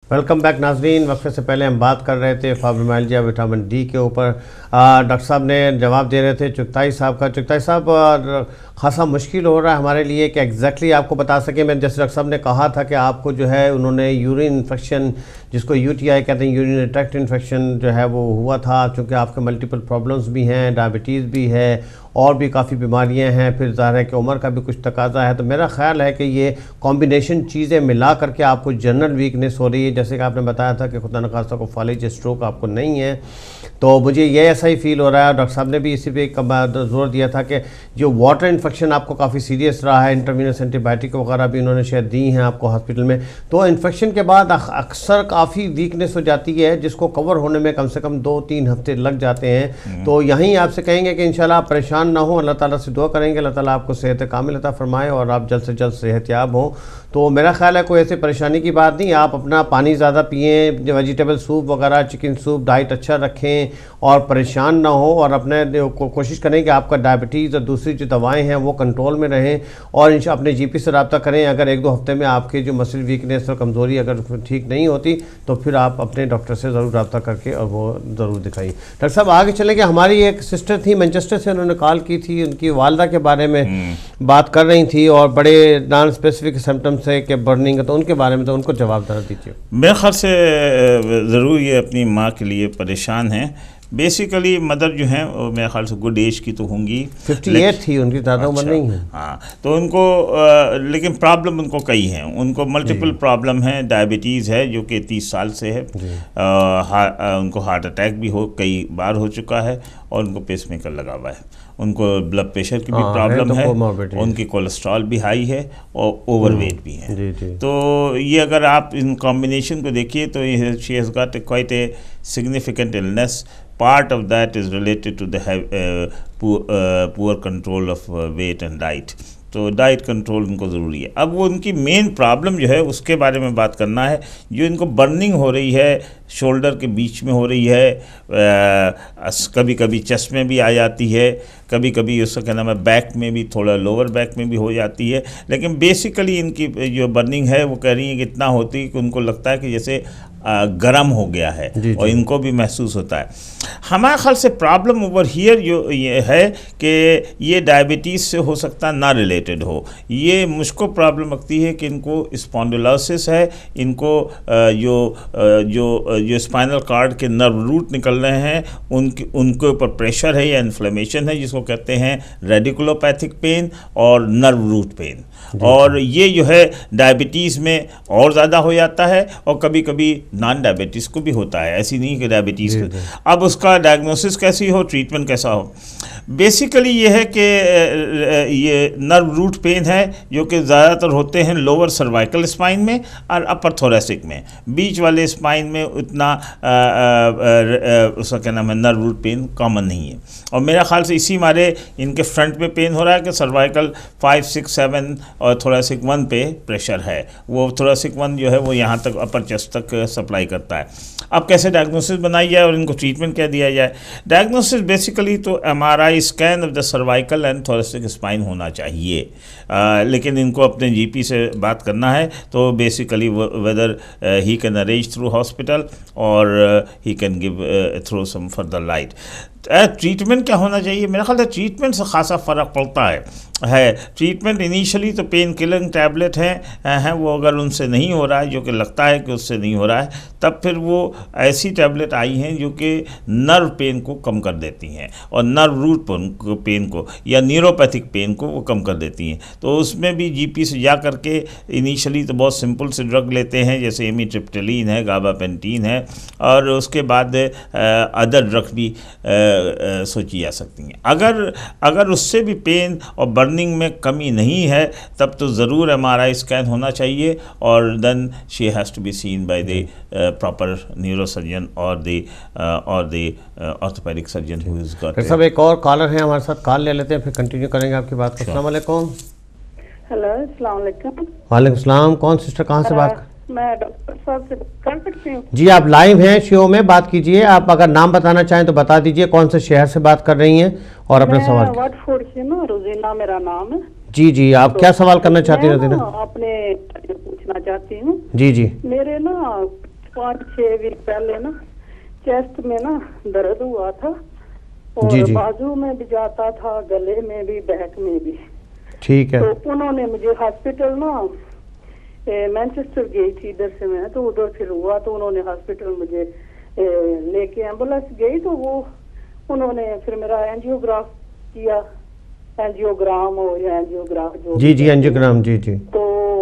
Welcome back नाजरीन। वक्फे से पहले हम बात कर रहे थे फाइब्रोमाइल्जिया विटामिन डी के ऊपर। डॉक्टर साहब ने जवाब दे रहे थे चुगताई साहब का। चुगताई साहब, खासा मुश्किल हो रहा है हमारे लिए कि एग्जैक्टली आपको बता सकें। मैं जैसे डॉक्टर साहब ने कहा था कि आपको जो है उन्होंने यूरिन इन्फेक्शन, जिसको यूटीआई कहते हैं, यूरिनरी ट्रैक्ट इन्फेक्शन जो है वो हुआ था। चूँकि आपके मल्टीपल प्रॉब्लम्स भी हैं, डायबिटीज़ भी है और भी काफ़ी बीमारियां हैं, फिर ज़ाहिर है कि उम्र का भी कुछ तकाजा है। तो मेरा ख्याल है कि ये कॉम्बिनेशन चीज़ें मिला करके आपको जनरल वीकनेस हो रही है। जैसे कि आपने बताया था कि खुदा न खास्ता को फालिज स्ट्रोक आपको नहीं है, तो मुझे ये ऐसा ही फील हो रहा है। डॉक्टर साहब ने भी इसी पे जोर दिया था कि जो वाटर इन्फेक्शन आपको काफ़ी सीरियस रहा है, इंटरवीनस एंटीबायोटिक वगैरह भी उन्होंने शायद दी हैं आपको हॉस्पिटल में। तो इन्फेक्शन के बाद अक्सर काफ़ी वीकनेस हो जाती है, जिसको कवर होने में कम से कम 2-3 हफ्ते लग जाते हैं। तो यहीं आपसे कहेंगे कि इंशाल्लाह आप परेशान ना हो, अल्लाह ताला से दुआ करेंगे अल्लाह ताला आपको सेहत कामिल अता फरमाए और आप जल्द से जल्द सेहतयाब हों। तो मेरा ख्याल है कोई ऐसी परेशानी की बात नहीं। आप अपना पानी ज़्यादा पिएँ, वेजिटेबल सूप वगैरह, चिकन सूप, डाइट अच्छा रखें और परेशान ना हो। और अपने कोशिश करें कि आपका डायबिटीज़ और दूसरी जो दवाएं हैं वो कंट्रोल में रहें। और अपने जीपी से रब्ता करें। अगर 1-2 हफ्ते में आपकी जो मसल वीकनेस और कमज़ोरी अगर ठीक नहीं होती तो फिर आप अपने डॉक्टर से ज़रूर रब्ता करके और वो ज़रूर दिखाइए। डॉक्टर साहब आगे चले कि हमारी एक सिस्टर थी मैनचेस्टर से, उन्होंने कॉल की थी, उनकी वालदा के बारे में बात कर रही थी और बड़े नॉन स्पेसिफिक सिम्टम्स है कि बर्निंग, तो उनके बारे में तो उनको जवाब देना दीजिए। मेरे ख्याल से ज़रूर ये अपनी माँ के लिए परेशान हैं। बेसिकली मदर जो हैं वो मेरे ख्याल से गुड एज की तो होंगी, 58 थी, उनकी ज़्यादा उम्र नहीं है। हाँ, तो उनको लेकिन प्रॉब्लम उनको कई हैं। उनको मल्टीपल प्रॉब्लम है। डायबिटीज़ है जो कि 30 साल से है। उनको हार्ट अटैक भी कई बार हो चुका है और उनको पेसमेकर लगा हुआ है। उनको ब्लड प्रेशर की भी प्रॉब्लम है, उनकी कोलेस्ट्रॉल भी हाई है और ओवरवेट भी है। तो ये अगर आप इन कॉम्बिनेशन को देखिए तो she has got quite a significant illness. Part of that is related to the poor control of weight and diet. तो डाइट कंट्रोल उनको ज़रूरी है। अब वो उनकी मेन प्रॉब्लम जो है उसके बारे में बात करना है। जो इनको बर्निंग हो रही है, शोल्डर के बीच में हो रही है, कभी कभी चेस्ट में भी आ जाती है, कभी कभी उसका क्या नाम है बैक में भी, थोड़ा लोअर बैक में भी हो जाती है। लेकिन बेसिकली इनकी जो बर्निंग है वो कह रही है कि इतना होती है कि उनको लगता है कि जैसे गरम हो गया है और इनको भी महसूस होता है। हमारे ख्याल से प्रॉब्लम ओवर हियर जो ये है कि ये डायबिटीज़ से हो सकता ना रिलेटेड हो। ये मुझको प्रॉब्लम लगती है कि इनको स्पॉन्डिलोसिस है, इनको जो स्पाइनल कार्ड के नर्व रूट निकल रहे हैं उनके ऊपर प्रेशर है या इन्फ्लेमेशन है, जिसको कहते हैं रेडिकुलोपैथिक पेन और नर्व रूट पेन। और ये जो है डायबिटीज़ में और ज़्यादा हो जाता है और कभी कभी नॉन डायबिटीज़ को भी होता है। ऐसी नहीं कि डायबिटीज़ को। अब उसका डायग्नोसिस कैसी हो, ट्रीटमेंट कैसा हो। बेसिकली ये है कि ये नर्व रूट पेन है जो कि ज़्यादातर होते हैं लोअर सर्वाइकल स्पाइन में और अपर थोरेसिक में। बीच वाले स्पाइन में उतना उसका क्या नाम है नर्व रूट पेन कॉमन नहीं है। और मेरा ख्याल से इसी मारे इनके फ्रंट में पेन हो रहा है कि सर्वाइकल 5, 6, 7 और थोरेसिक 1 पे प्रेशर है। वो थोरेसिक 1 जो है वो यहाँ तक अपर चेस्ट तक सप्लाई करता है। अब कैसे डायग्नोसिस बनाई जाए और इनको ट्रीटमेंट क्या दिया जाए। डायग्नोसिस बेसिकली तो MRI scan of the cervical and thoracic spine होना चाहिए। लेकिन इनको अपने जीपी से बात करना है तो basically whether he can arrange through hospital और he can give through some further light. Treatment क्या होना चाहिए। मेरा ख्याल है ट्रीटमेंट से खासा फ़र्क पड़ता है। ट्रीटमेंट इनिशियली तो पेन किलिंग टैबलेट हैं वो अगर उनसे नहीं हो रहा है, जो कि लगता है कि उससे नहीं हो रहा है, तब फिर वो ऐसी टैबलेट आई हैं जो कि नर्व पेन को कम कर देती हैं और नर्व रूट पेन को या न्यूरोपैथिक पेन को वो कम कर देती हैं। तो उसमें भी जीपी से जा करके इनिशियली तो बहुत सिंपल से ड्रग लेते हैं, जैसे एमिट्रिप्टिलिन है, गाबापेंटीन है, और उसके बाद अदर ड्रग भी सोची जा सकती हैं। अगर उससे भी पेन और बर्निंग में कमी नहीं है तब तो ज़रूर MRI स्कैन होना चाहिए और then she has to be seen by the proper neurosurgeon और the orthopaedic surgeon who is got. सब एक और कॉलर है हमारे साथ, कॉल ले लेते हैं फिर कंटिन्यू करेंगे आपकी बात को। अस्सलाम वालेकुम। हेलो, अस्सलाम वालेकुम। वालेकुम सलाम। कौन सिस्टर, कहाँ से बात? मैं डॉक्टर साहब से कर सकती हूँ? जी आप लाइव हैं शो में, बात कीजिए। आप अगर नाम बताना चाहें तो बता दीजिए, कौन से शहर से बात कर रही हैं और अपना सवाल। वाटफोर्ड से ना, रोजीना मेरा नाम है। जी जी, आप क्या सवाल करना चाहती हैं रोजीना? आपने पूछना चाहती हूँ। जी जी। मेरे ना 5-6 वीक पहले ना चेस्ट में ना दर्द हुआ था और जी, जी। बाजू में भी जाता था, गले में भी, बैक में भी। ठीक है। तो उन्होंने मुझे हॉस्पिटल ना मैनचेस्टर गई थी इधर से मैं, तो उधर फिर हुआ तो उन्होंने हॉस्पिटल मुझे लेके एम्बुलेंस गई, तो वो उन्होंने फिर मेरा एंजियोग्राफ किया, एंजियोग्राम हो या एंजियोग्राफ जो जी जी, एंजियोग्राम, जी जी। तो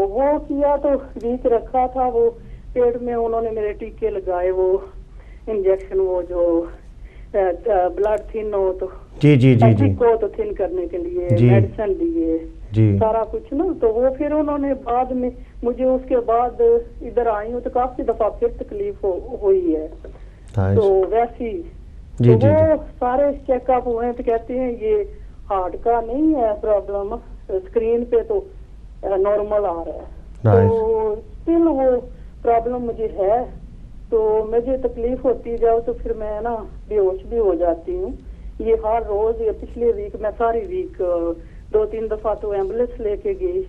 वो किया तो वीक रखा था, वो पेट में उन्होंने मेरे टीके लगाए, वो इंजेक्शन, वो जो ब्लड थिन हो तो जी जी जी जी को तो थिन करने के लिए जी। मेडिसिन दिए, जी। सारा कुछ ना। तो वो फिर उन्होंने बाद में मुझे, उसके बाद इधर आई हूँ तो काफी दफा फिर तकलीफ हुई है, नाइस। तो वैसी जी, तो जी, वो सारे चेकअप हुए तो कहते हैं ये हार्ट का नहीं है प्रॉब्लम, स्क्रीन पे तो नॉर्मल आ रहा है, नाइस। तो स्टिल वो प्रॉब्लम मुझे है, तो मुझे तकलीफ होती जाओ तो फिर मैं ना बेहोश भी हो जाती हूँ। ये हर रोज, ये पिछले वीक मैं सारी वीक 2-3 दफा तो एम्बुलेंस लेके गई।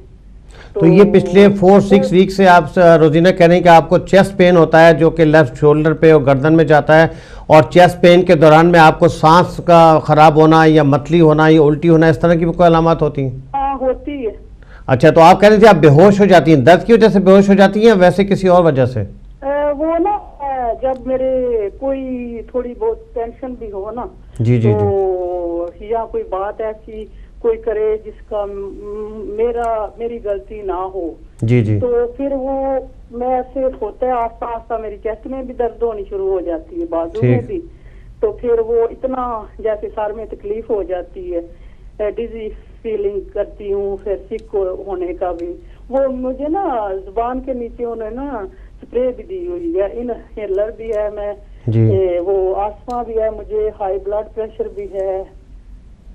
तो ये पिछले 4-6 वीक से आप रोजीना कह रहे हैं कि आपको चेस्ट पेन होता है जो कि लेफ्ट शोल्डर पे और गर्दन में जाता है, और चेस्ट पेन के दौरान में आपको सांस का खराब होना या मतली होना या उल्टी होना, इस तरह की भी कोई अलामत होती हैं? हाँ होती है। अच्छा, तो आप कह रहे थे आप बेहोश हो जाती हैं, दर्द की वजह से बेहोश हो जाती हैं या वैसे किसी और वजह से? वो ना जब मेरे कोई थोड़ी बहुत टेंशन भी हो ना, जी जी तो या कोई बात ऐसी कोई करे जिसका मेरी गलती ना हो, जी जी तो फिर वो मैं ऐसे होता है आस्ता आस्ता मेरी चेस्ट में भी दर्द होनी शुरू हो जाती है, बाजू में भी, तो फिर वो इतना जैसे सर में तकलीफ हो जाती है, डिजी फीलिंग करती हूँ, फिर सिक होने का भी। वो मुझे ना जुबान के नीचे उन्होंने ना स्प्रे भी दी हुई है, इनहेलर भी है, मैं वो आसमा भी है, मुझे हाई ब्लड प्रेशर भी है,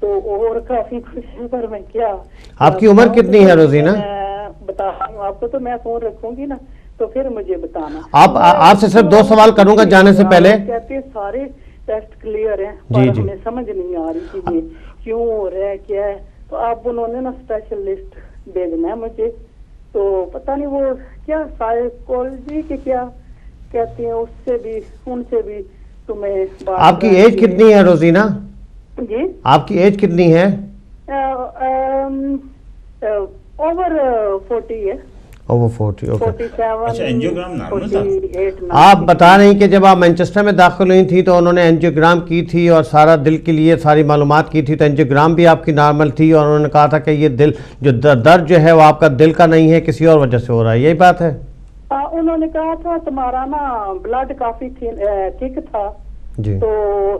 तो और काफी कुछ है, पर मैं क्या। आपकी उम्र कितनी है रोजीना? बता रही हूँ आपको, तो मैं फोन रखूंगी ना तो फिर मुझे बताना। आपसे सिर्फ 2 सवाल करूंगा जाने से पहले। कहते सारे टेस्ट क्लियर हैं, जी पर जी। हमें समझ नहीं आ रही कि ये क्यों हो रहा है, क्या है, तो आप उन्होंने ना स्पेशलिस्ट भेजना है मुझे, तो पता नहीं वो क्या साइकोलॉजी के क्या कहते हैं, उससे भी, उनसे भी तुम्हें बात। आपकी एज कितनी है रोजीना? जी, आपकी एज कितनी है? ओवर 40 है। Over 40, okay. 47, अच्छा, एंजियोग्राम नॉर्मल था? 48, आप बता रही कि जब आप मैनचेस्टर में दाखिल हुई थी तो उन्होंने एंजियोग्राम की थी और सारा दिल के लिए सारी मालूमात की थी, तो एंजियोग्राम भी आपकी नॉर्मल थी और उन्होंने कहा था कि ये दिल जो दर्द जो है वो आपका दिल का नहीं है, किसी और वजह से हो रहा है, यही बात है? उन्होंने कहा था तुम्हारा ना ब्लड काफी थिक था जी। तो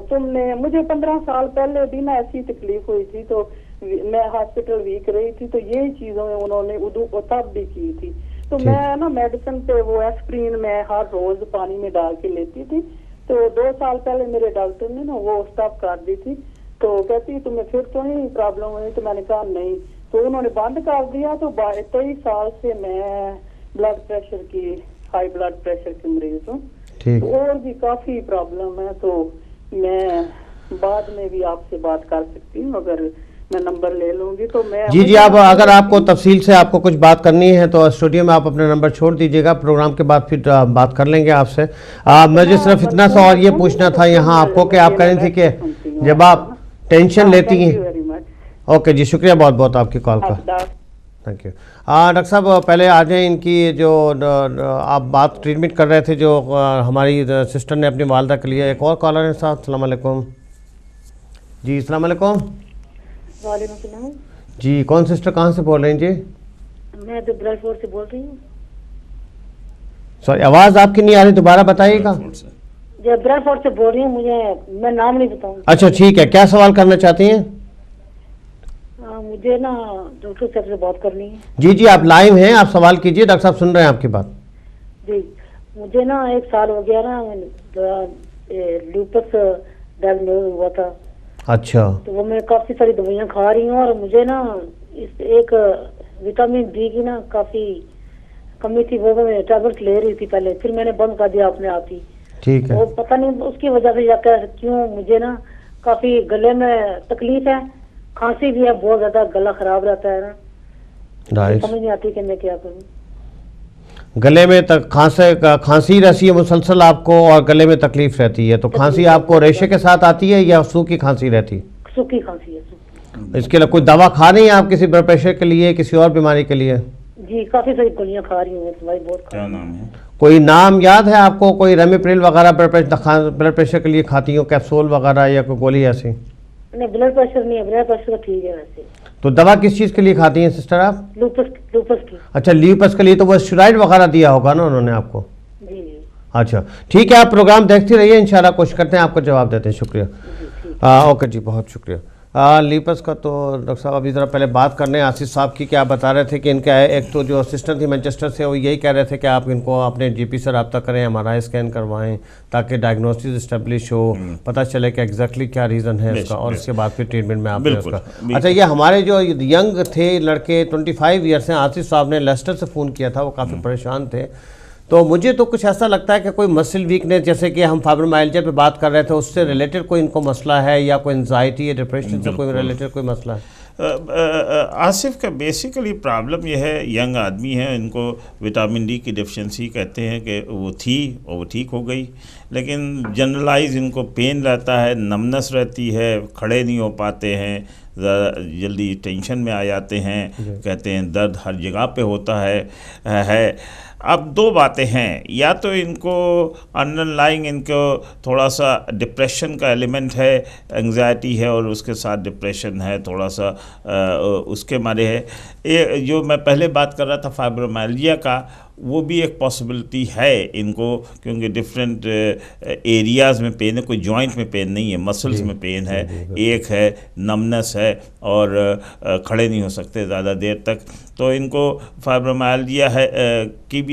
तुमने, मुझे 15 साल पहले भी ना ऐसी तकलीफ हुई थी, तो मैं हॉस्पिटल वीक रही थी, तो यही चीजों में उन्होंने तब भी की थी, तो मैं ना मेडिसिन पे वो एस्प्रिन मैं हर रोज पानी में डाल के लेती थी, तो 2 साल पहले मेरे डॉक्टर ने ना वो स्टॉप कर दी थी, तो कहती तुम्हें फिर तो नहीं प्रॉब्लम हुई, तो मैंने कहा नहीं, तो उन्होंने बंद कर दिया, तो 23 साल से मैं ब्लड प्रेशर की, हाई ब्लड प्रेशर की मरीज हूँ, तो और भी काफी प्रॉब्लम है, तो मैं बाद में भी आपसे बात कर सकती हूँ, अगर मैं नंबर ले लूंगी तो मैं। जी जी, आप अगर आपको तफसील से आपको कुछ बात करनी है तो स्टूडियो में आप अपना नंबर छोड़ दीजिएगा, प्रोग्राम के बाद फिर बात कर लेंगे आपसे। मुझे सिर्फ इतना सा और ये पूछना था यहाँ आपको कि आप कह रही थी कि जब आप टेंशन लेती हैं। ओके जी, शुक्रिया बहुत बहुत आपकी कॉल का, थैंक यू। डॉक्टर साहब पहले आ जाए, इनकी जो आप बात ट्रीटमेंट कर रहे थे जो हमारी सिस्टर ने अपनी वालदा के लिए, एक और कॉलर है साहब। अस्सलाम वालेकुम जी। अस्सलाम वालेकुम। वालेकुम सलाम जी, कौन सिस्टर, कहाँ से बोल रही हैं जी? मैं तो ब्रैडफोर्ड से बोल रही हूँ। सॉरी, आवाज़ आपकी नहीं आ रही, दोबारा बताइएगा। जब ब्रैडफोर्ड से बोल रही हूँ, मैं नाम नहीं बताऊँ। अच्छा ठीक है, क्या सवाल करना चाहती हैं? मुझे ना डॉक्टर साहब से बात करनी है। जी जी, आप लाइव हैं, आप सवाल कीजिए, डॉक्टर साहब सुन रहे हैं आपकी बात। जी, मुझे ना 1 साल हो गया ना, लूपस डायग्नोज हुआ था। अच्छा। तो वो मैं काफी सारी दवाइयाँ खा रही हूँ, और मुझे ना इस एक विटामिन डी की ना काफी कमी थी, वो मैं टैबलेट ले रही थी पहले, फिर मैंने बंद कर दिया अपने आप ही। ठीक है। वो पता नहीं उसकी वजह से जाकर क्यों मुझे ना काफी गले में तकलीफ है, खांसी भी है बहुत ज्यादा, गला खराब रहता है ना, समझ नहीं आती कि मैं क्या करूं। गले में तक खांसी रहती है मुसलसल आपको और गले में तकलीफ रहती है, तो खांसी आपको रेशे के साथ आती है या सूखी खांसी रहती है? सूखी खांसी है, सूखी। इसके लिए कोई दवा खा रही है आप किसी ब्लड प्रेशर के लिए, किसी और बीमारी के लिए? जी काफी सारी गोलियां खा रही हूँ, दवाई बहुत खा क्या रही हूँ। नाम है? कोई नाम याद है आपको? कोई रेमिप्रिल वगैरह ब्लड प्रेशर के लिए खाती हो, कैप्सूल वगैरह या कोई गोली ऐसी? नहीं ब्लड प्रेशर नहीं है, ब्लड प्रेशर ठीक है वैसे। तो दवा किस चीज़ के लिए खाती हैं सिस्टर आप? लूपस की। अच्छा, ल्यूपस के लिए तो वो स्टेरॉइड वगैरह दिया होगा ना उन्होंने आपको? जी जी अच्छा ठीक है, आप प्रोग्राम देखते रहिए, इंशाल्लाह कोशिश करते हैं आपको जवाब देते हैं। शुक्रिया। जी, ठीक। ओके जी, बहुत शुक्रिया। लीपस का तो डॉक्टर साहब अभी ज़रा पहले बात करने आसिफ साहब की, क्या बता रहे थे कि इनका एक तो जो असिस्टेंट थी मैनचेस्टर से, वो यही कह रहे थे कि आप इनको अपने जीपी से रब्ता करें, MRI स्कैन करवाएं ताकि डायग्नोसिस इस्टेब्लिश हो, पता चले कि एग्जैक्टली क्या रीज़न है इसका, और उसके बाद फिर ट्रीटमेंट में आप उसका। अच्छा, ये हमारे जो यंग थे लड़के 25 ईयर्स हैं, आसिफ साहब ने लेस्टर से फ़ोन किया था, वो काफ़ी परेशान थे। तो मुझे तो कुछ ऐसा लगता है कि कोई मसल वीकनेस, जैसे कि हम फाइब्रोमाइल्जिया पे बात कर रहे थे, उससे रिलेटेड कोई इनको मसला है, या कोई एंजाइटी या डिप्रेशन से कोई रिलेटेड कोई मसला है? आसिफ का बेसिकली प्रॉब्लम यह है, यंग आदमी है, इनको विटामिन डी की डिफिशिएंसी कहते हैं कि वो थी और वो ठीक हो गई, लेकिन जनरलाइज इनको पेन रहता है, नमनेस रहती है, खड़े नहीं हो पाते हैं, जल्दी टेंशन में आ जाते हैं, कहते हैं दर्द हर जगह पे होता है। अब दो बातें हैं, या तो इनको अंडरलाइंग इनको थोड़ा सा डिप्रेशन का एलिमेंट है, एंग्जाइटी है और उसके साथ डिप्रेशन है, थोड़ा सा उसके मारे है। ये जो मैं पहले बात कर रहा था फाइब्रोमाइल्जिया का, वो भी एक पॉसिबिलिटी है इनको, क्योंकि डिफरेंट एरियाज़ में पेन है, कोई जॉइंट में पेन नहीं है, मसल्स में पेन है, एक है नमनेस है और खड़े नहीं हो सकते ज़्यादा देर तक, तो इनको फाइब्रोमाइल्जिया है की भी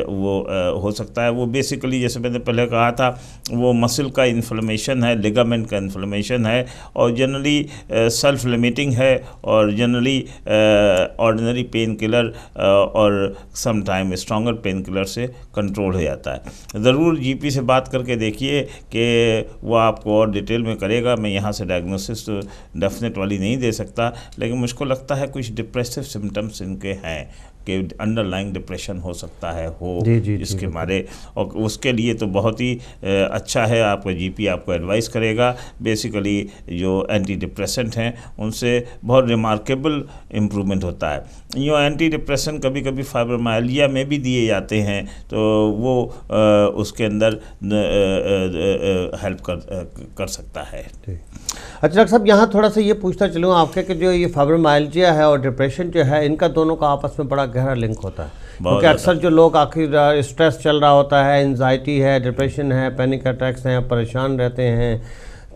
वो हो सकता है। वो बेसिकली जैसे मैंने पहले कहा था, वो मसल का इन्फ्लेमेशन है, लिगामेंट का इन्फ्लेमेशन है, और जनरली सेल्फ लिमिटिंग है, और जनरली ऑर्डिनरी पेन किलर और some time stronger painkiller से कंट्रोल हो जाता है। ज़रूर जीपी से बात करके देखिए कि वो आपको और डिटेल में करेगा। मैं यहाँ से डायग्नोसिस तो डेफिनेट वाली नहीं दे सकता, लेकिन मुझको लगता है कुछ डिप्रेसिव सिम्टम्स इनके हैं कि अंडरलाइंग डिप्रेशन हो सकता है, जिसके मारे, और उसके लिए तो बहुत ही अच्छा है, आपका जीपी आपको एडवाइस करेगा। बेसिकली जो एंटी डिप्रेसेंट हैं उनसे बहुत रिमार्केबल इम्प्रूवमेंट होता है। यो एंटी डिप्रेसेंट कभी कभी फाइब्रोमाइल्जिया में भी दिए जाते हैं, तो वो उसके अंदर हेल्प कर सकता है। अच्छा डॉक्टर साहब, यहाँ थोड़ा सा ये पूछता चलूँ आपके कि जो ये फाइब्रोमाइल्जिया है और डिप्रेशन जो है, इनका दोनों का आपस में बड़ा गहरा लिंक होता है, क्योंकि अक्सर जो लोग आखिर स्ट्रेस चल रहा होता है, एंजाइटी है, डिप्रेशन है, पैनिक अटैक्स हैं, परेशान रहते हैं,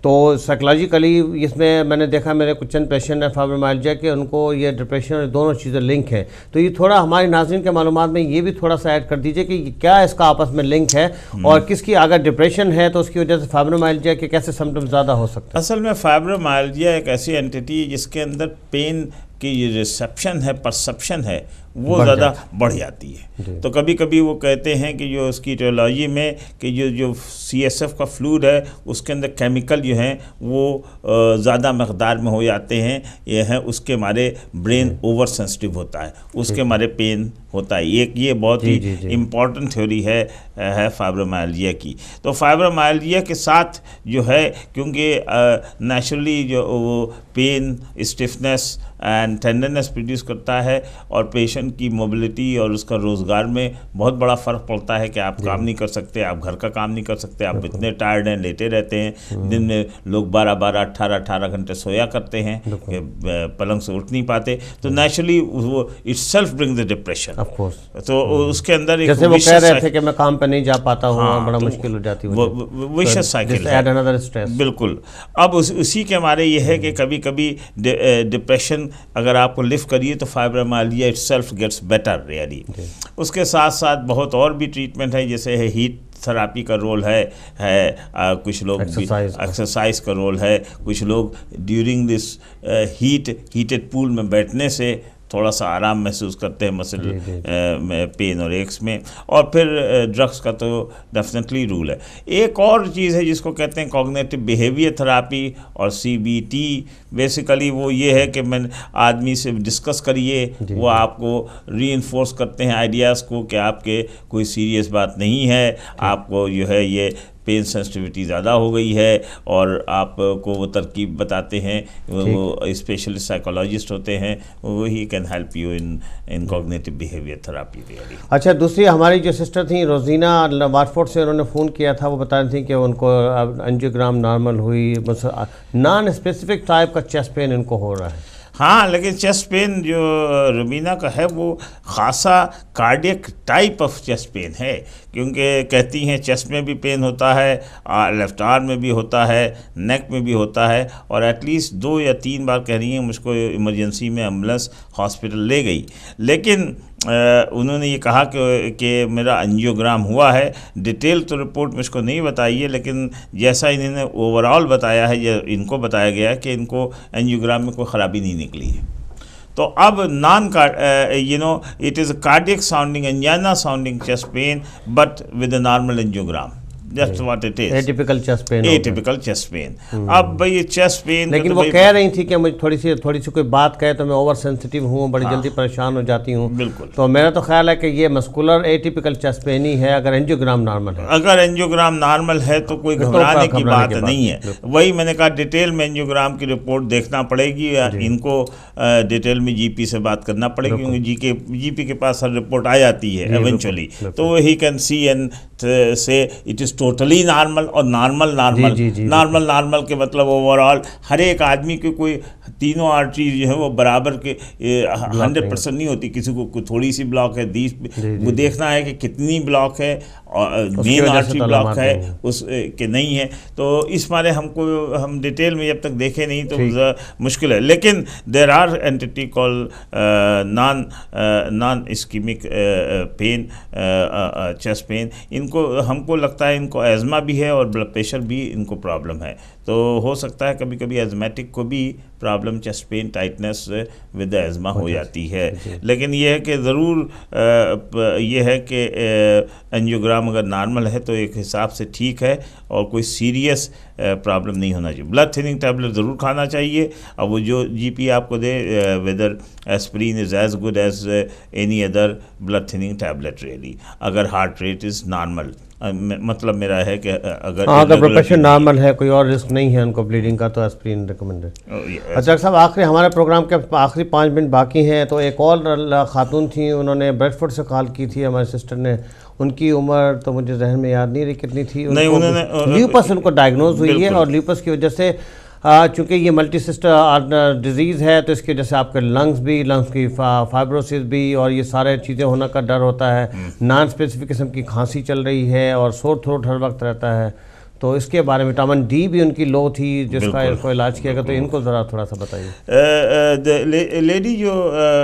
तो साइकोलॉजिकली इसमें मैंने देखा, मेरे कुछ चंद पेशेंट हैं फाइब्रोमाइल्जिया के, उनको ये डिप्रेशन और दोनों चीज़ें लिंक हैं। तो ये थोड़ा हमारे नाज़रीन के मालूमात में ये भी थोड़ा सा ऐड कर दीजिए कि क्या इसका आपस में लिंक है, और किसकी अगर डिप्रेशन है तो उसकी वजह से फाइब्रोमाइल्जिया के कैसे सिम्टम्स ज़्यादा हो सकते हैं? असल में फाइब्रोमाइल्जिया एक ऐसी एंटिटी है जिसके अंदर पेन की जो रिसेप्शन है, परसेप्शन है, वो ज़्यादा बढ़ जाती है। तो कभी कभी वो कहते हैं कि जो उसकी टियोलॉजी में कि जो CSF का फ्लूइड है उसके अंदर केमिकल जो हैं वो ज़्यादा मकदार में हो जाते हैं, ये है उसके मारे ब्रेन ओवर सेंसिटिव होता है, उसके मारे पेन होता है। एक ये बहुत ही इम्पॉर्टेंट थ्योरी है फाइब्रोमाइल्जिया की। तो फाइब्रोमाइल्जिया के साथ जो है, क्योंकि नेचुरली जो वो pain, stiffness and tenderness produce करता है, और पेशेंट की मोबिलिटी और उसका रोज़गार में बहुत बड़ा फ़र्क पड़ता है कि आप काम नहीं कर सकते, आप घर का काम नहीं कर सकते, आप इतने टायर्ड हैं, लेटे रहते हैं। दिन में लोग 12-12, 18-18 घंटे सोया करते हैं, पलंग से उठ नहीं पाते, तो नेचुरली वो itself brings the depression. Of course, तो उसके अंदर जैसे वो कह रहे थे कि मैं काम पे नहीं जा पाता हूँ, बड़ा मुश्किल हो जाती है, वो विशियस साइकिल है। बिल्कुल। अब उसी के हमारे ये है कि कभी कभी डिप्रेशन अगर आपको लिफ्ट करिए तो fibromyalgia itself gets better really. उसके साथ साथ बहुत और भी ट्रीटमेंट है, जैसे है हीट थेरापी का रोल है कुछ लोग एक्सरसाइज का रोल है, कुछ लोग ड्यूरिंग दिस हीटेड पूल में बैठने से थोड़ा सा आराम महसूस करते हैं मसल पेन और एक्स में, और फिर ड्रग्स का तो डेफिनेटली रूल है। एक और चीज़ है जिसको कहते हैं कॉग्निटिव बिहेवियर थेरापी और CBT। बेसिकली वो ये है कि मैं आदमी से डिस्कस करिए, वो आपको रीइंफोर्स करते हैं आइडियाज़ को कि आपके कोई सीरियस बात नहीं है, आपको जो है ये पेन सेंसिटिविटी ज़्यादा हो गई है, और आपको वो तरकीब बताते हैं, वो स्पेशलिस्ट साइकोलॉजिस्ट होते हैं, वो he can help you in cognitive behaviour therapy really. अच्छा, दूसरी हमारी जो सिस्टर थी रोजीना वाटफोर्ड से, उन्होंने फ़ोन किया था, वो बता रही थी कि उनको एंजियोग्राम नॉर्मल हुई, बस नॉन स्पेसिफिक टाइप का चेस्ट पेन इनको हो रहा है। हाँ, लेकिन चेस्ट पेन जो रुबीना का है वो खासा cardiac type of chest pain है, क्योंकि कहती हैं चेस्ट में भी पेन होता है, लेफ्ट आर्म में भी होता है, नेक में भी होता है, और एटलीस्ट 2 या 3 बार कह रही हैं मुझको इमरजेंसी में एम्बुलेंस हॉस्पिटल ले गई। लेकिन उन्होंने ये कहा कि मेरा एंजियोग्राम हुआ है। डिटेल तो रिपोर्ट मुझको नहीं बताई है, लेकिन जैसा इन्होंने ओवरऑल बताया है, या इनको बताया गया है कि इनको एंजियोग्राम में कोई ख़राबी नहीं निकली है। तो अब it is a cardiac sounding angina sounding chest pain but with a normal angiogram. That's what it is. Atypical chest pain. Atypical chest pain. अब भाई ये चेस्ट पेन, लेकिन वो कह रही थी कि मुझे थोड़ी सी कोई बात कहे तो मैं ओवर सेंसिटिव हूँ, बड़ी जल्दी परेशान हो जाती हूँ। बिल्कुल। तो मेरा तो ख्याल है कि ये मस्कुलर एटिपिकल चेस्ट पेन ही है, अगर एंजियोग्राम नॉर्मल है। अगर एंजियोग्राम नॉर्मल है तो कोई घबराने की बात नहीं है। वही मैंने कहा, डिटेल में एंजियोग्राम की रिपोर्ट देखना पड़ेगी, इनको डिटेल में GP से बात करना पड़ेगी, क्योंकि GP के पास हर रिपोर्ट आ जाती है एवेंचुअली, तो ही कैन सी एंड से इट इज़ टोटली नॉर्मल और नॉर्मल के मतलब ओवरऑल हर एक आदमी के कोई तीनों आर्टरी जो है वो बराबर के 100% नहीं होती, किसी को थोड़ी सी ब्लॉक है, वो देखना है कि कितनी ब्लॉक है, मेन आर्टरी ब्लॉक है उस के नहीं है। तो इस मारे हम डिटेल में जब तक देखे नहीं तो मुश्किल है। लेकिन there are entity call non ischemic pain, chest pain, इनको हमको लगता है इनको एज़मा भी है और ब्लड प्रेशर भी इनको प्रॉब्लम है। तो हो सकता है कभी कभी एज़मेटिक को भी problem chest pain tightness with asthma हो जाती है। लेकिन ये है कि ज़रूर ये है कि एंजियोग्राम अगर नॉर्मल है तो एक हिसाब से ठीक है और कोई सीरियस प्रॉब्लम नहीं होना चाहिए। ब्लड थिनिंग टैबलेट ज़रूर खाना चाहिए। अब वो जो GP आपको दे, whether aspirin is as good as any other blood thinning tablet really, अगर हार्ट रेट इज़ नॉर्मल। मतलब मेरा है कि अगर ब्लड प्रेशर नॉर्मल है, कोई और रिस्क नहीं है उनको ब्लीडिंग का, तो एस्प्रिन रिकमेंडेड। अच्छा डॉक्टर साहब, आखिरी हमारे प्रोग्राम के आखिरी 5 मिनट बाकी हैं, तो एक और खातून थी, उन्होंने ब्रेडफोर्ड से कॉल की थी हमारी सिस्टर ने। उनकी उम्र तो मुझे जहन में याद नहीं रही कितनी थी। उन्होंने ल्यूपस उनको डायग्नोज हुई है, और ल्यूपस की वजह से चूँकि ये मल्टी सिस्टर डिजीज़ है, तो इसकी वजह से आपके लंग्स की फाइब्रोसिस भी और ये सारे चीज़ें होने का डर होता है। नॉन स्पेसिफिक किस्म की खांसी चल रही है और सोर थ्रोट हर वक्त रहता है। तो इसके बारे में विटामिन D भी उनकी लो थी, जिसका इनको इलाज किया गया, तो इनको ज़रा थोड़ा सा बताइए। लेडी जो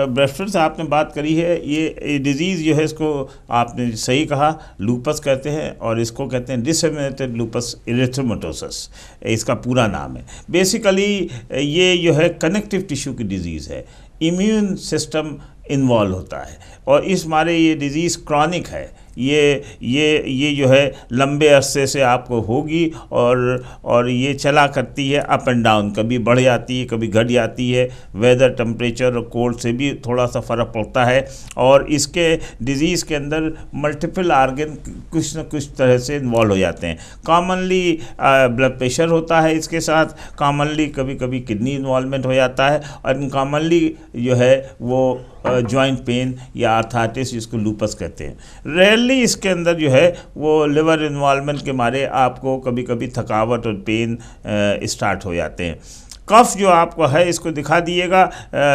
ब्रेडफोर्ड से आपने बात करी है, ये डिजीज़ जो है इसको आपने सही कहा, लूपस कहते हैं, और इसको कहते हैं डिसेमिनेटेड लूपस एरिथेमेटोसस, इसका पूरा नाम है। बेसिकली ये जो है कनेक्टिव टिश्यू की डिजीज़ है, इम्यून सिस्टम इन्वॉल्व होता है, और इस मारे ये डिज़ीज़ क्रॉनिक है। ये जो है लंबे अरसे से आपको होगी, और ये चला करती है अप एंड डाउन, कभी बढ़ जाती है कभी घट जाती है। वेदर टेम्परेचर और कोल्ड से भी थोड़ा सा फ़र्क पड़ता है, और इसके डिज़ीज़ के अंदर मल्टीपल आर्गन कुछ न कुछ तरह से इन्वॉल्व हो जाते हैं। कॉमनली ब्लड प्रेशर होता है इसके साथ, कॉमनली कभी कभी किडनी इन्वॉल्वमेंट हो जाता है, और कॉमनली जो है वो जॉइंट पेन या आर्थराइटिस, जिसको लूपस कहते हैं। रेयरली इसके अंदर जो है वो लिवर इन्वॉल्वमेंट के मारे आपको कभी कभी थकावट और पेन स्टार्ट हो जाते हैं। कफ जो आपको है इसको दिखा दिएगा।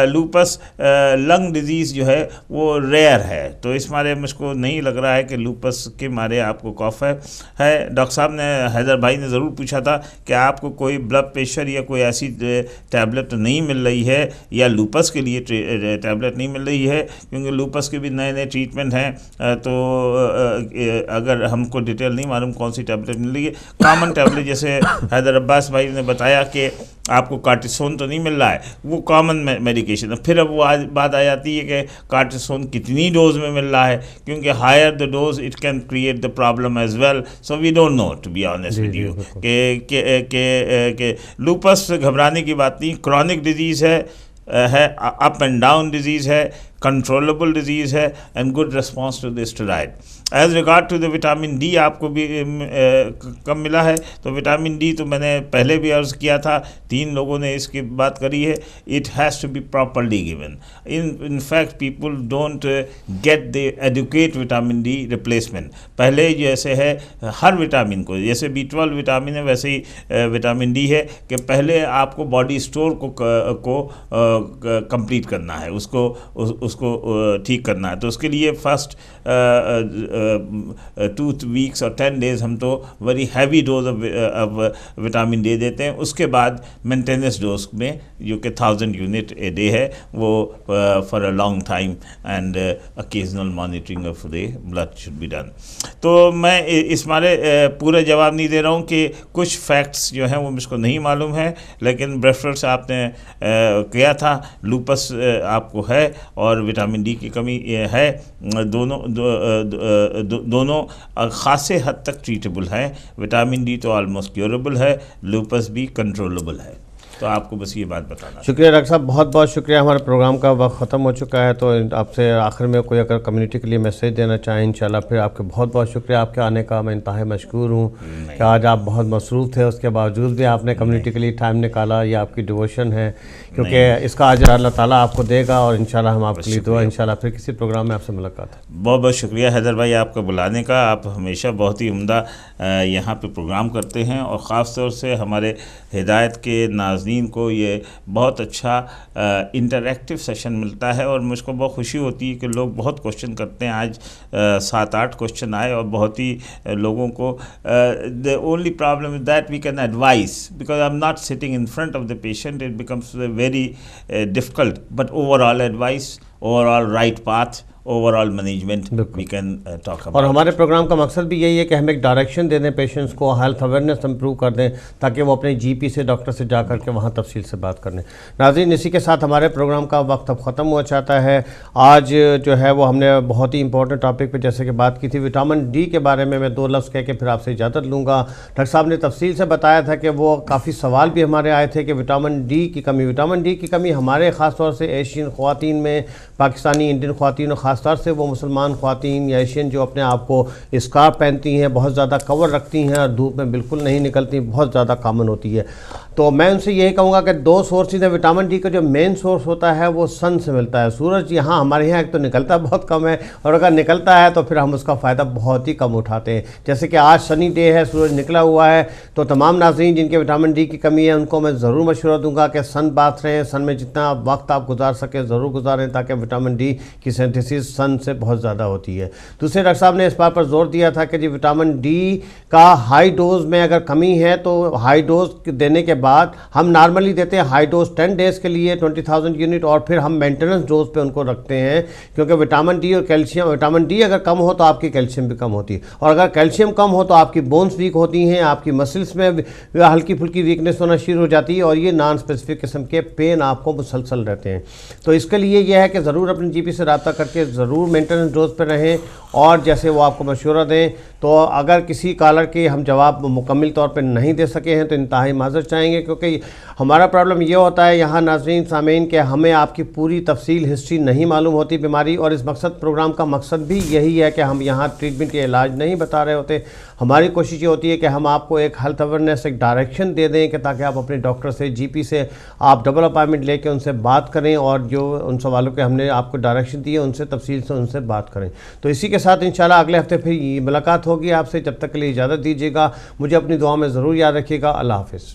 लूपस लंग डिजीज़ जो है वो रेयर है, तो इस मारे मुझको नहीं लग रहा है कि लूपस के मारे आपको कफ है। डॉक्टर साहब ने, हैदर भाई ने ज़रूर पूछा था कि आपको कोई ब्लड प्रेशर या कोई ऐसी टैबलेट नहीं मिल रही है, या लूपस के लिए टैबलेट नहीं मिल रही है, क्योंकि लूपस के भी नए नए ट्रीटमेंट हैं। तो अगर हमको डिटेल नहीं मालूम कौन सी टैबलेट मिल रही है, कॉमन टैबलेट जैसे हैदर अब्बास भाई ने बताया कि आपको कार्टिसोन तो नहीं मिल रहा है, वो कॉमन मेडिकेशन है। फिर अब वो बात आ जाती है कि कार्टिसोन कितनी डोज में मिल रहा है, क्योंकि higher the dose it can create the problem as well. So we don't know, to be honest with you, कि लूपस घबराने की बात नहीं, क्रॉनिक डिजीज़ है अप एंड डाउन डिजीज़ है, कंट्रोलेबल डिजीज़ है, and good response to the steroid. As regard to the vitamin D आपको भी कम मिला है, तो विटामिन डी तो मैंने पहले भी अर्ज़ किया था, 3 लोगों ने इसकी बात करी है। It has to be properly given. In fact people don't get the adequate vitamin D replacement. पहले जैसे है हर विटामिन को, जैसे B12 विटामिन है वैसे ही विटामिन डी है, कि पहले आपको बॉडी स्टोर को कंप्लीट करना है, उसको ठीक करना है। तो उसके लिए फर्स्ट 2 वीक्स और 10 डेज हम तो very heavy dose of vitamin D देते हैं। उसके बाद मेंटेनेंस डोज में, जो कि 1000 यूनिट ए डे है, वो for a long time, and occasional monitoring of the blood should be done. तो मैं इस मारे पूरा जवाब नहीं दे रहा हूँ कि कुछ फैक्ट्स जो हैं वो मुझको नहीं मालूम है, लेकिन ब्रेफर्स आपने किया था, लूपस आपको है और विटामिन डी की कमी है, दोनों खासे हद तक ट्रीटेबल है। विटामिन डी तो ऑलमोस्ट क्योरेबल है, लूपस भी कंट्रोलेबल है। तो आपको बस ये बात बताना। शुक्रिया डॉक्टर साहब, बहुत बहुत शुक्रिया। हमारे प्रोग्राम का वक्त ख़त्म हो चुका है, तो आपसे आखिर में कोई अगर कम्युनिटी के लिए मैसेज देना चाहें इंशाल्लाह, फिर आपके बहुत बहुत शुक्रिया आपके आने का। मैं इंतहा मशकूर हूँ कि आज आप बहुत मसरूफ़ थे, उसके बावजूद भी आपने कम्युनिटी के लिए टाइम निकाला। ये आपकी डिवोशन है, क्योंकि इसका अजर अल्लाह ताला आपको देगा, और इंशाल्लाह हम आपके लिए दुआ। इंशाल्लाह फिर किसी प्रोग्राम में आपसे मुलाकात है। बहुत बहुत शुक्रिया हैदर भाई आपका बुलाने का। आप हमेशा बहुत ही उम्दा यहाँ पे प्रोग्राम करते हैं, और ख़ास तौर से हमारे हिदायत के नाज़रीन को ये बहुत अच्छा इंटरैक्टिव सेशन मिलता है, और मुझको बहुत खुशी होती है कि लोग बहुत क्वेश्चन करते हैं। आज 7-8 क्वेश्चन आए, और बहुत ही लोगों को the only problem is that we can advice, because I am not sitting in front of the patient, it becomes very difficult, but overall advice, overall right path, overall management we can talk about. और हमारे programme का मकसद भी यही है कि हम एक डायरेक्शन दे दें पेशेंट्स को, हेल्थ अवेयरनेस इम्प्रूव कर दें, ताकि वो अपने जीपी से, डॉक्टर से जा करके वहाँ तफसील से बात कर लें। नाज़रीन, इसी के साथ हमारे प्रोग्राम का वक्त अब ख़त्म हुआ चाहता है। आज जो है वो हमने बहुत ही इंपॉर्टेंट टॉपिक पर जैसे कि बात की थी, विटामिन डी के बारे में। मैं 2 लफ्ज़ कह के फिर आपसे इजाज़त लूँगा। डॉक्टर साहब ने तफसील से बताया था कि वो काफ़ी सवाल भी हमारे आए थे कि विटामिन डी की कमी हमारे ख़ास तौर से एशियन ख़वातीन में, पाकिस्तानी इंडियन ख़वातीन, और ख़ास तौर से वो मुसलमान ख़वातीन या एशियन जो अपने आप को स्कार्फ पहनती हैं, बहुत ज़्यादा कवर रखती हैं और धूप में बिल्कुल नहीं निकलती, बहुत ज़्यादा कॉमन होती है। तो मैं उनसे यही कहूँगा कि 2 सोर्सेज हैं। विटामिन डी का जो मेन सोर्स होता है वो सन से मिलता है, सूरज। यहाँ हमारे यहाँ एक तो निकलता बहुत कम है, और अगर निकलता है तो फिर हम उसका फ़ायदा बहुत ही कम उठाते हैं। जैसे कि आज सनी डे है, सूरज निकला हुआ है, तो तमाम नाज़रीन जिनके विटामिन डी की कमी है उनको मैं ज़रूर मशवरा दूँगा कि सन बाथ रहें, सन में जितना वक्त आप गुजार सकें ज़रूर गुजारें, ताकि विटामिन डी की सिंथेसिस सन से बहुत ज़्यादा होती है। दूसरे डॉक्टर साहब ने इस बात पर जोर दिया था कि जी विटामिन डी का हाई डोज में अगर कमी है तो हाई डोज देने के बाद हम नॉर्मली देते हैं हाई डोज 10 डेज़ के लिए 20,000 यूनिट, और फिर हम मेंटेनेंस डोज पे उनको रखते हैं, क्योंकि विटामिन डी और कैल्शियम, विटामिन डी अगर कम हो तो आपकी कैल्शियम भी कम होती है, और अगर कैल्शियम कम हो तो आपकी बोन्स वीक होती हैं, आपकी मसल्स में हल्की फुल्की वीकनेस होना शुरू हो जाती है, और ये नॉन स्पेसिफिक किस्म के पेन आपको मुसलसल रहते हैं। तो इसके लिए यह है कि ज़रूर अपने जीपी से रब्ता करके ज़रूर मेंटेनेंस डोज पर रहें, और जैसे वो आपको मशवरा दें। तो अगर किसी कॉलर के हम जवाब मुकम्मल तौर पे नहीं दे सके हैं तो इंतहाई माज़रत चाहेंगे, क्योंकि हमारा प्रॉब्लम ये होता है यहाँ नाज़रीन सामीन के हमें आपकी पूरी तफसील हिस्ट्री नहीं मालूम होती बीमारी, और इस मकसद प्रोग्राम का मकसद भी यही है कि हम यहाँ ट्रीटमेंट या इलाज नहीं बता रहे होते। हमारी कोशिश ये होती है कि हम आपको एक हेल्थ अवेयरनेस, एक डायरेक्शन दे दें, कि ताकि आप अपने डॉक्टर से, जीपी से आप डबल अपॉइंटमेंट लेके उनसे बात करें, और जो उन सवालों के हमने आपको डायरेक्शन दी है उनसे तफसील से उनसे बात करें। तो इसी के साथ इंशाल्लाह अगले हफ्ते फिर मुलाकात होगी आपसे। जब तक के लिए इजाज़त दीजिएगा, मुझे अपनी दुआ में ज़रूर याद रखिएगा। अल्लाह हाफ़िज़।